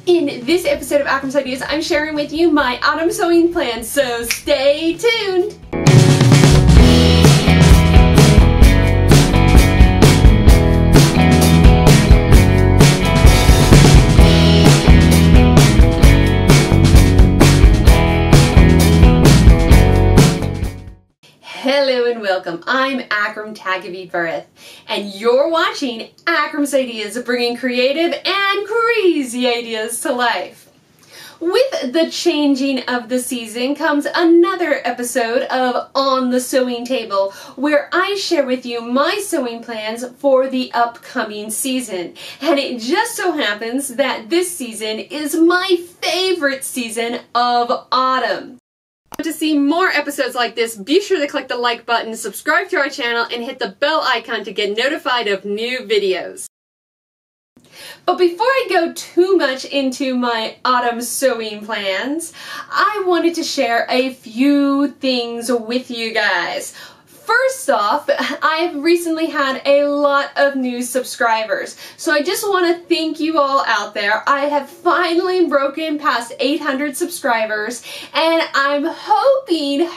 In this episode of Akram's Ideas, I'm sharing with you my autumn sewing plan, so stay tuned! Hello and welcome. I'm Akram Tagavi-Barrett, and you're watching Akram's Ideas, bringing creative and crazy ideas to life. With the changing of the season comes another episode of On the Sewing Table, where I share with you my sewing plans for the upcoming season. And it just so happens that this season is my favorite season of autumn. To see more episodes like this, be sure to click the like button, subscribe to our channel, and hit the bell icon to get notified of new videos. But before I go too much into my autumn sewing plans, I wanted to share a few things with you guys. First off, I've recently had a lot of new subscribers, so I just want to thank you all out there. I have finally broken past 800 subscribers, and I'm hoping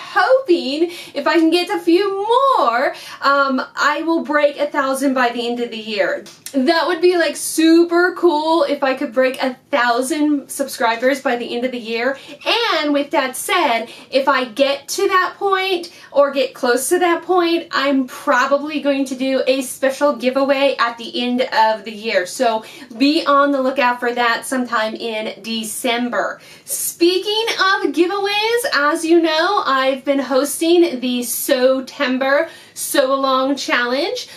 if I can get a few more, I will break 1,000 by the end of the year. That would be like super cool if I could break 1,000 subscribers by the end of the year. And with that said, if I get to that point or get close to that point, I'm probably going to do a special giveaway at the end of the year. So be on the lookout for that sometime in December. Speaking of giveaways, as you know, I've been hosting the Sew-tember Sew Along Challenge,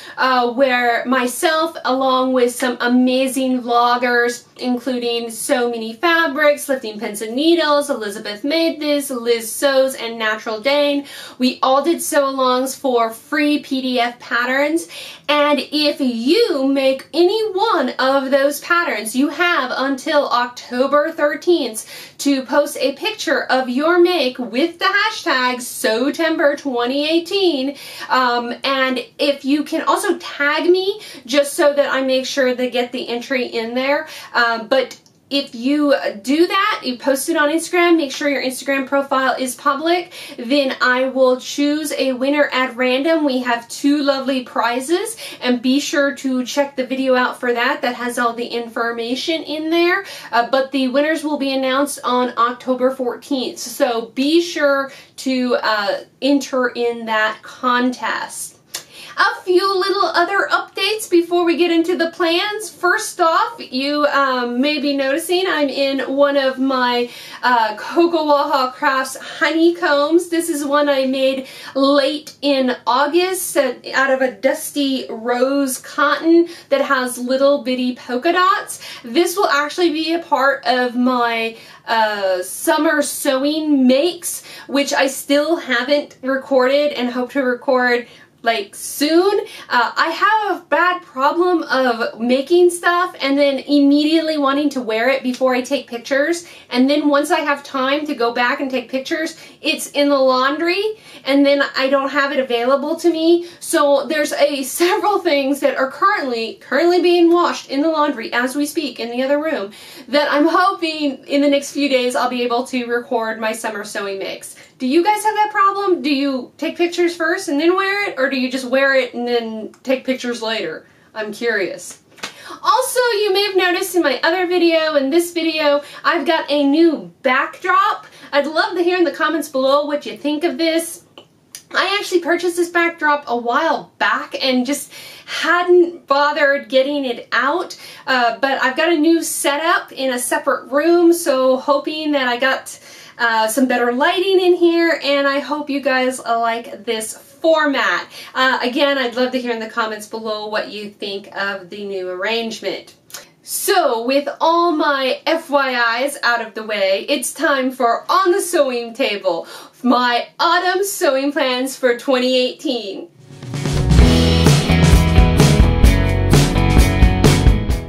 where myself, along with some amazing vloggers, including So Many Fabrics, Lifting Pins and Needles, Elizabeth Made This, Liz Sews, and Natural Dane, we all did sew-alongs for free PDF patterns. And if you make any one of those patterns, you have until October 13th to post a picture of your make with the hashtag Sew-tember 2018. And if you can also tag me, just so that I make sure to get the entry in there. But if you do that, you post it on Instagram, make sure your Instagram profile is public, then I will choose a winner at random. We have 2 lovely prizes, and be sure to check the video out for that. That has all the information in there. But the winners will be announced on October 14th. So be sure to enter in that contest. A few little other updates before we get into the plans. First off, you may be noticing I'm in one of my Coco Waha Crafts honeycombs. This is one I made late in August out of a dusty rose cotton that has little bitty polka dots. This will actually be a part of my summer sewing makes, which I still haven't recorded and hope to record like soon. I have a bad problem of making stuff and then immediately wanting to wear it before I take pictures, and then once I have time to go back and take pictures, it's in the laundry and then I don't have it available to me. So there's several things that are currently being washed in the laundry as we speak in the other room that I'm hoping in the next few days I'll be able to record my summer sewing mix. Do you guys have that problem? Do you take pictures first and then wear it, or do you just wear it and then take pictures later? I'm curious. Also, you may have noticed in my other video and this video, I've got a new backdrop. I'd love to hear in the comments below what you think of this. I actually purchased this backdrop a while back and just hadn't bothered getting it out, but I've got a new setup in a separate room, so hoping that I got some better lighting in here, and I hope you guys like this format. Again, I'd love to hear in the comments below what you think of the new arrangement. So, with all my FYIs out of the way, it's time for On the Sewing Table, my autumn sewing plans for 2018.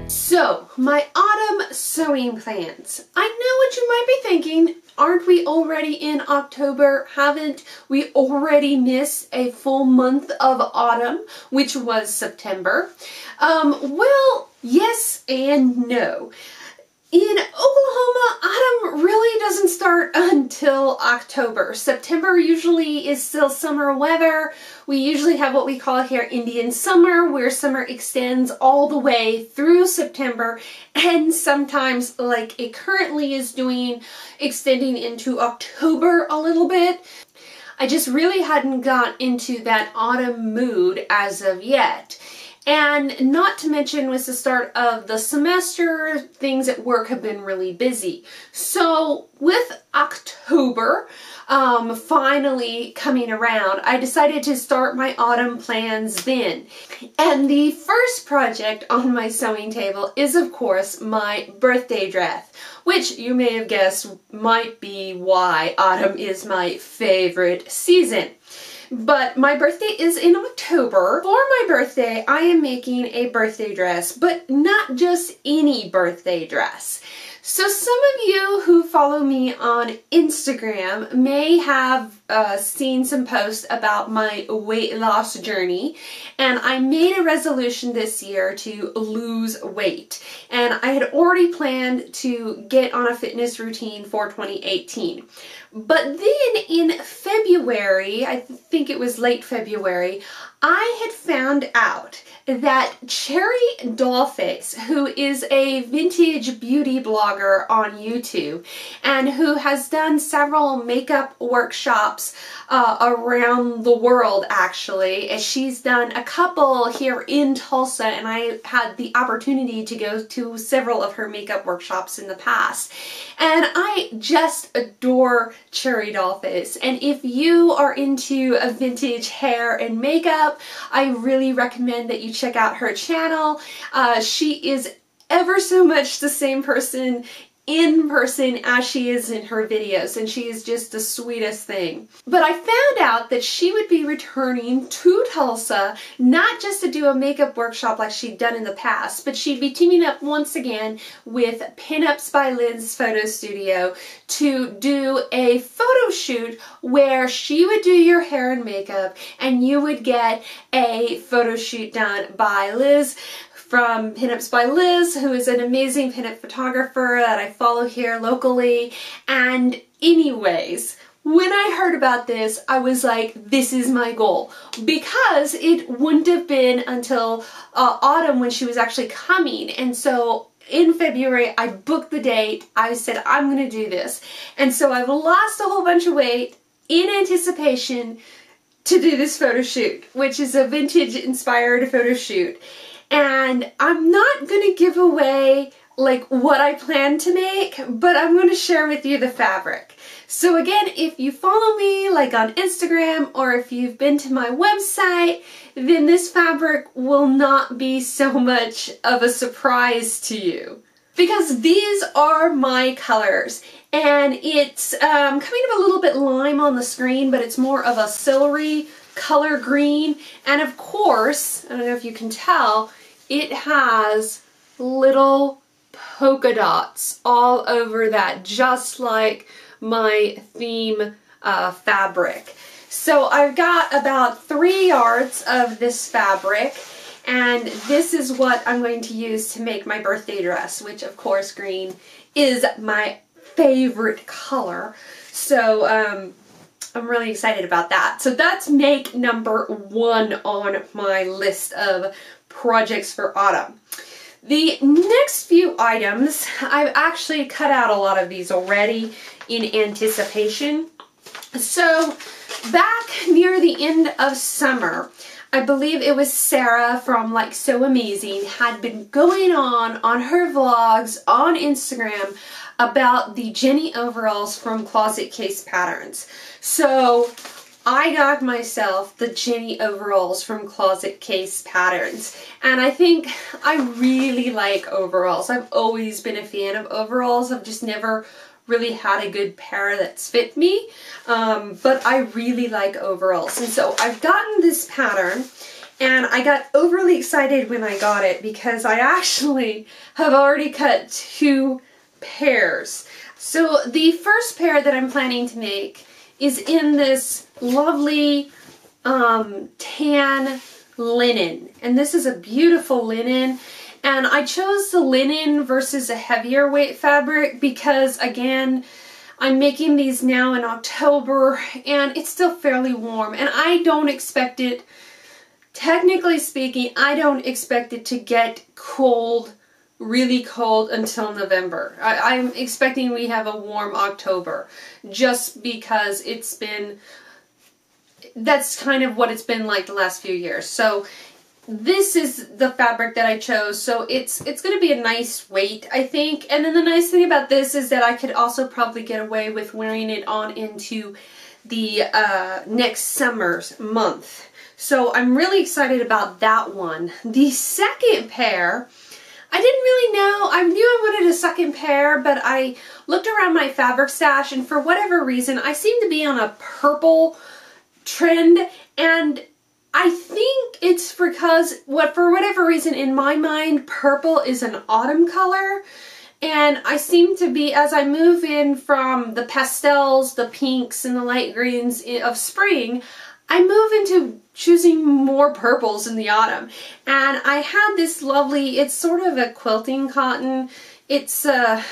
So, my autumn sewing plans. I know what you might be thinking. Aren't we already in October? Haven't we already missed a full month of autumn, which was September? Well, yes and no. In Oklahoma, till October. September usually is still summer weather. We usually have what we call here Indian summer, where summer extends all the way through September, and sometimes, like it currently is doing, extending into October a little bit. I just really hadn't got into that autumn mood as of yet. And not to mention, with the start of the semester, things at work have been really busy. So with October finally coming around, I decided to start my autumn plans then. And the first project on my sewing table is, of course, my birthday dress, which you may have guessed might be why autumn is my favorite season. But my birthday is in October. For my birthday, I am making a birthday dress, but not just any birthday dress. So some of you who follow me on Instagram may have seen some posts about my weight loss journey, and I made a resolution this year to lose weight, and I had already planned to get on a fitness routine for 2018. But then in February, I think it was late February, I had found out that Dolphus, who is a vintage beauty blogger on YouTube and who has done several makeup workshops around the world, actually, and she's done a couple here in Tulsa, and I had the opportunity to go to several of her makeup workshops in the past. And I just adore Dolphus, and if you are into a vintage hair and makeup, I really recommend that you check out her channel. She is ever so much the same person in person as she is in her videos, and she is just the sweetest thing. But I found out that she would be returning to Tulsa, not just to do a makeup workshop like she'd done in the past, but she'd be teaming up once again with Pinups by Liz Photo Studio to do a photo shoot where she would do your hair and makeup and you would get a photo shoot done by Liz from Pinups by Liz, who is an amazing pinup photographer that I follow here locally. And anyways, when I heard about this, I was like, this is my goal, because it wouldn't have been until autumn when she was actually coming. And so in February, I booked the date. I said, I'm gonna do this. And so I've lost a whole bunch of weight in anticipation to do this photo shoot, which is a vintage inspired photo shoot. And I'm not going to give away like what I plan to make, but I'm going to share with you the fabric. So again, if you follow me like on Instagram, or if you've been to my website, then this fabric will not be so much of a surprise to you, because these are my colors. And it's coming up a little bit lime on the screen, but it's more of a celery color green. And of course, I don't know if you can tell, it has little polka dots all over that, just like my theme fabric. So I've got about 3 yards of this fabric, and this is what I'm going to use to make my birthday dress, which of course green is my favorite color. So I'm really excited about that. So that's make number 1 on my list of projects for autumn. The next few items, I've actually cut out a lot of these already in anticipation. So back near the end of summer, I believe it was Sarah from Like So Amazing had been going on her vlogs on Instagram about the Jenny overalls from Closet Case Patterns. So I got myself the Jenny overalls from Closet Case Patterns, and I think I really like overalls. I've always been a fan of overalls. I've just never really had a good pair that's fit me, but I really like overalls. And so I've gotten this pattern, and I got overly excited when I got it because I actually have already cut 2 pairs. So the first pair that I'm planning to make is in this lovely tan linen, and this is a beautiful linen. And I chose the linen versus a heavier weight fabric because, again, I'm making these now in October, and it's still fairly warm, and I don't expect it, technically speaking, I don't expect it to get cold, really cold until November. I'm expecting we have a warm October, just because it's been, that's kind of what it's been like the last few years. So this is the fabric that I chose, so it's going to be a nice weight, I think. And then the nice thing about this is that I could also probably get away with wearing it on into the next summer's month. So I'm really excited about that one. The second pair, I didn't really know. I knew I wanted a second pair, but I looked around my fabric stash, and for whatever reason, I seem to be on a purple trend, and I think it's because, for whatever reason, in my mind, purple is an autumn color, and I seem to be, as I move in from the pastels, the pinks, and the light greens of spring, I move into choosing more purples in the autumn. And I had this lovely, it's sort of a quilting cotton, it's kind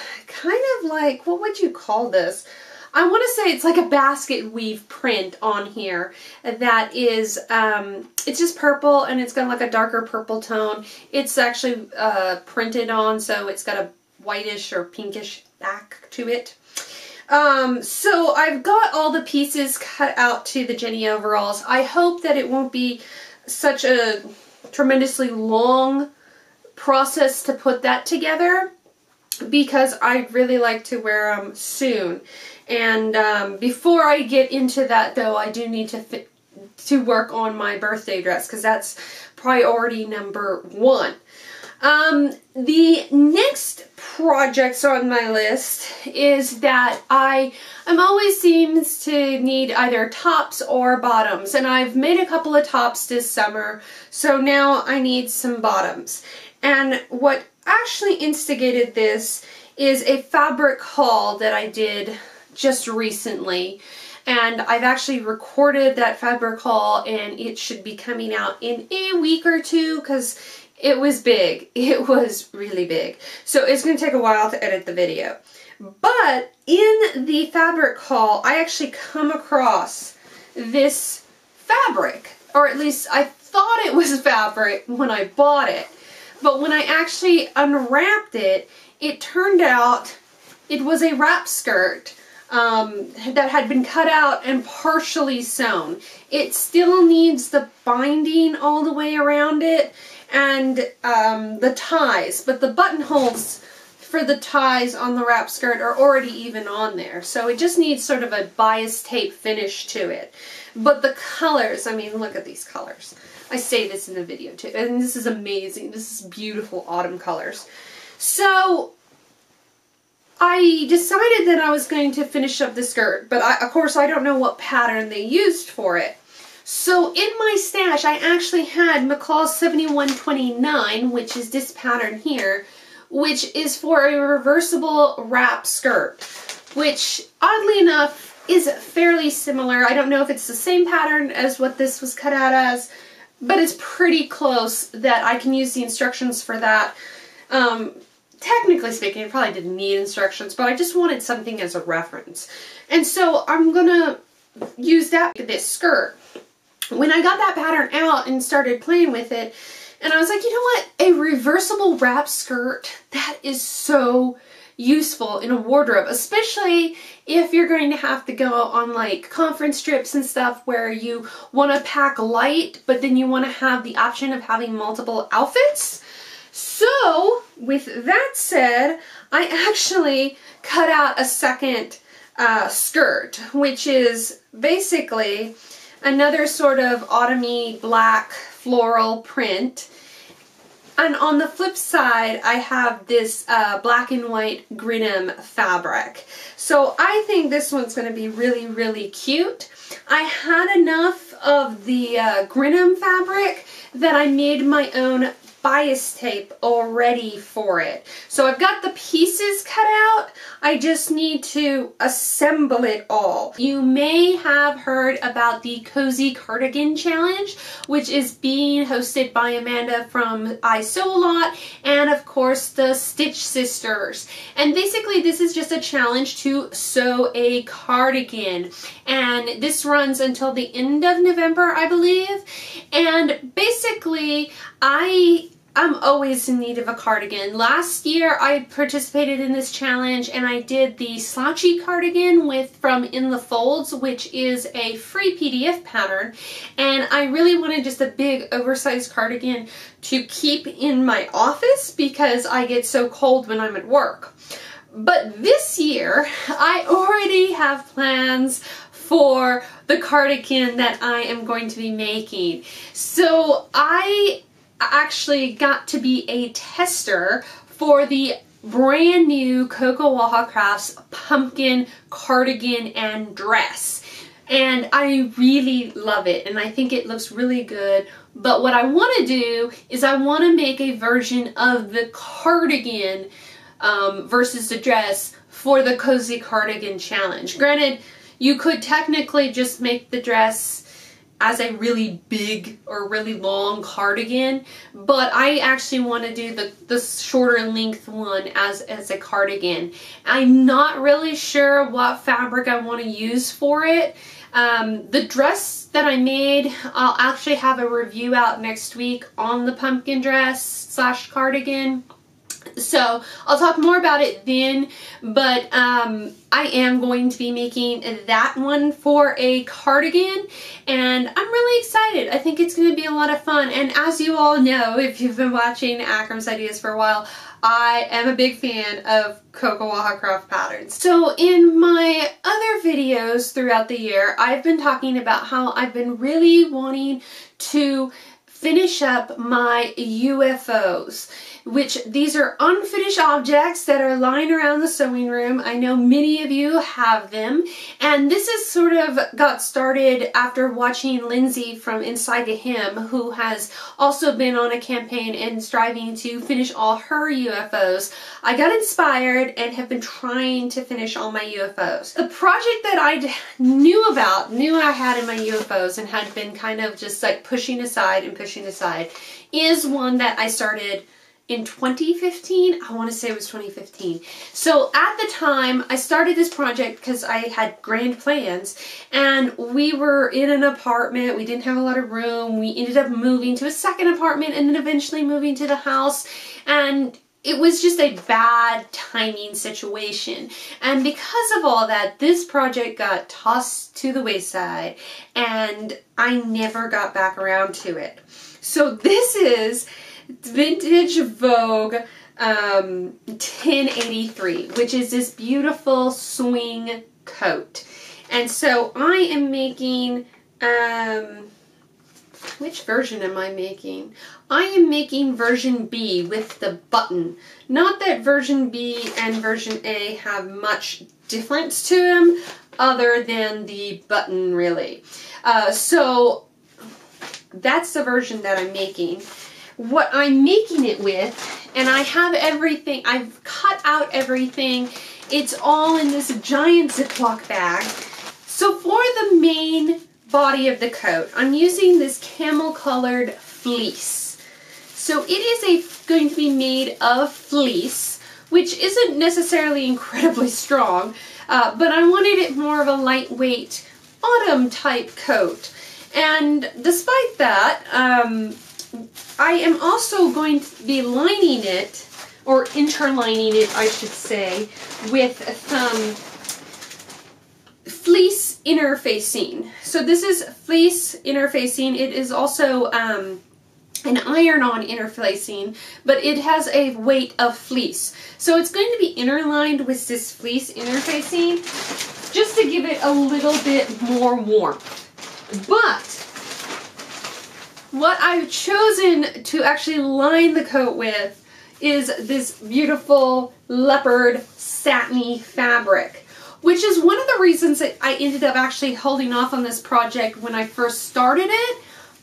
of like, what would you call this? I want to say it's like a basket weave print on here that is, it's just purple, and it's got like a darker purple tone. It's actually printed on, so it's got a whitish or pinkish back to it. So I've got all the pieces cut out to the Jenny overalls. I hope that it won't be such a tremendously long process to put that together, because I'd really like to wear them soon. And before I get into that, though, I do need to work on my birthday dress, because that's priority number one. The next projects on my list is that I'm always seems to need either tops or bottoms, and I've made a couple of tops this summer, so now I need some bottoms. And what actually instigated this is a fabric haul that I did just recently, and I've actually recorded that fabric haul, and it should be coming out in a week or two, because it was big. It was really big. So it's going to take a while to edit the video. But in the fabric haul, I actually come across this fabric, or at least I thought it was fabric when I bought it. But when I actually unwrapped it, it turned out it was a wrap skirt that had been cut out and partially sewn. It still needs the binding all the way around it, and the ties, but the buttonholes for the ties on the wrap skirt are already even on there, so it just needs sort of a bias tape finish to it. But the colors, I mean, look at these colors. I say this in the video too, and this is amazing. This is beautiful autumn colors. So I decided that I was going to finish up the skirt, but of course I don't know what pattern they used for it. So in my stash, I actually had McCall's 7129, which is this pattern here, which is for a reversible wrap skirt, which oddly enough is fairly similar. I don't know if it's the same pattern as what this was cut out as, but it's pretty close that I can use the instructions for that. Technically speaking, I probably didn't need instructions, but I just wanted something as a reference. And so I'm gonna use that with this skirt. When I got that pattern out and started playing with it, and I was like, you know what? A reversible wrap skirt, that is so useful in a wardrobe, especially if you're going to have to go on like conference trips and stuff where you want to pack light, but then you want to have the option of having multiple outfits. So with that said, I actually cut out a second skirt, which is basically another sort of autumny black floral print. And on the flip side, I have this black and white Grinham fabric. So I think this one's going to be really, really cute. I had enough of the Grinham fabric that I made my own bias tape already for it. So I've got the pieces cut out. I just need to assemble it all. You may have heard about the Cozy Cardigan Challenge, which is being hosted by Amanda from I Sew A Lot and of course the Stitch Sisters. And basically this is just a challenge to sew a cardigan. And this runs until the end of November, I believe. And basically I'm always in need of a cardigan. Last year I participated in this challenge and I did the slouchy cardigan from In the Folds, which is a free PDF pattern, and I really wanted just a big oversized cardigan to keep in my office because I get so cold when I'm at work. But this year I already have plans for the cardigan that I am going to be making. So I actually got to be a tester for the brand new Coco Waha Crafts pumpkin cardigan and dress. And I really love it and I think it looks really good. But what I want to do is I want to make a version of the cardigan versus the dress for the Cozy Cardigan Challenge. Granted, you could technically just make the dress as a really big or really long cardigan, but I actually want to do the shorter length one as a cardigan. I'm not really sure what fabric I want to use for it. The dress that I made, I'll actually have a review out next week on the pumpkin dress slash cardigan. So I'll talk more about it then, but I am going to be making that one for a cardigan and I'm really excited. I think it's going to be a lot of fun, and as you all know, if you've been watching Akram's Ideas for a while, I am a big fan of Coco Waha craft patterns. So in my other videos throughout the year, I've been talking about how I've been really wanting to finish up my UFOs, which these are unfinished objects that are lying around the sewing room. I know many of you have them, and this is sort of got started after watching Lindsay from Inside to Him, who has also been on a campaign and striving to finish all her UFOs. I got inspired and have been trying to finish all my UFOs. The project that I knew I had in my UFOs and had been kind of just like pushing aside, is one that I started in 2015. I want to say it was 2015. So at the time I started this project because I had grand plans and we were in an apartment. We didn't have a lot of room. We ended up moving to a second apartment and then eventually moving to the house, and it was just a bad timing situation. And because of all that, this project got tossed to the wayside and I never got back around to it. So this is vintage Vogue 1083, which is this beautiful swing coat. And so I am making, which version am I making? I am making version B with the button. Not that version B and version A have much difference to them other than the button, really. So that's the version that I'm making. What I'm making it with, and I have everything, I've cut out everything, it's all in this giant Ziploc bag. So for the main body of the coat, I'm using this camel colored fleece. So it is going to be made of fleece, which isn't necessarily incredibly strong, but I wanted it more of a lightweight autumn type coat. And despite that, I am also going to be lining it, or interlining it I should say, with some fleece interfacing. So this is fleece interfacing. It is also an iron-on interfacing, but it has a weight of fleece. So it's going to be interlined with this fleece interfacing just to give it a little bit more warmth. But what I've chosen to actually line the coat with is this beautiful leopard satiny fabric, which is one of the reasons that I ended up actually holding off on this project when I first started it,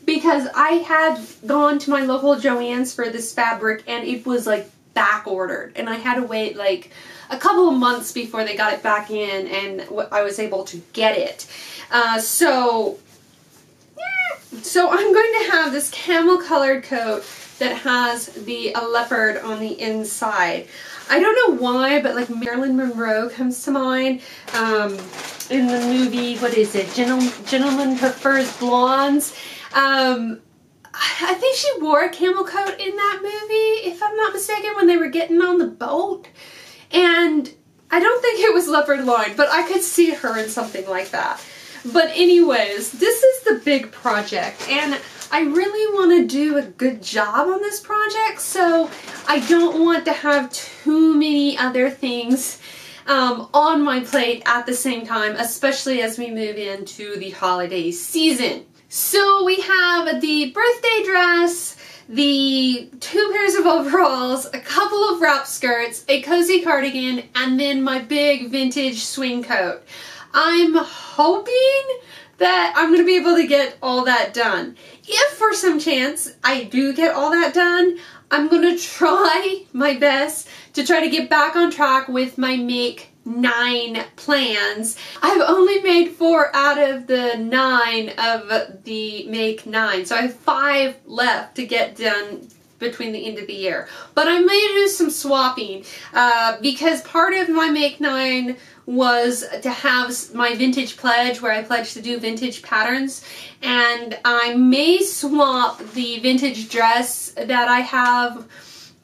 because I had gone to my local Joann's for this fabric and it was like back ordered, and I had to wait like a couple of months before they got it back in and I was able to get it. So I'm going to have this camel colored coat that has the leopard on the inside. I don't know why, but like Marilyn Monroe comes to mind in the movie, what is it, Gentleman Prefers Blondes. I think she wore a camel coat in that movie, if I'm not mistaken, when they were getting on the boat. And I don't think it was leopard lined, but I could see her in something like that. But anyways, this is the big project, and I really want to do a good job on this project, so I don't want to have too many other things on my plate at the same time, especially as we move into the holiday season. So we have the birthday dress, the 2 pairs of overalls, a couple of wrap skirts, a cozy cardigan, and then my big vintage swing coat. I'm hoping that I'm going to be able to get all that done. If for some chance I do get all that done, I'm going to try my best to try to get back on track with my Make 9 plans. I've only made 4 out of the 9 of the Make 9, so I have 5 left to get done between the end of the year. But I may do some swapping because part of my Make 9 was to have my vintage pledge where I pledged to do vintage patterns, and I may swap the vintage dress that I have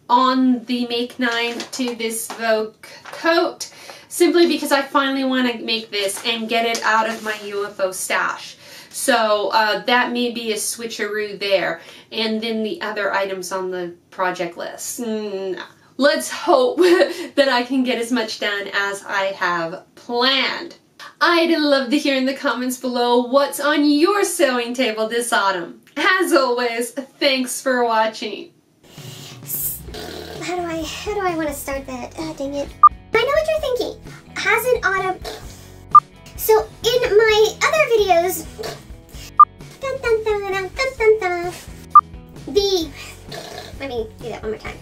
on the Make 9 to this Vogue coat, simply because I finally want to make this and get it out of my UFO stash. So that may be a switcheroo there. And then the other items on the project list. Let's hope that I can get as much done as I have planned. I'd love to hear in the comments below what's on your sewing table this autumn. As always, thanks for watching. How do I want to start that? Dang it. I know what you're thinking. Has an autumn... So in my other videos... Dun, dun, dun, dun, dun, dun, dun, let me do that one more time.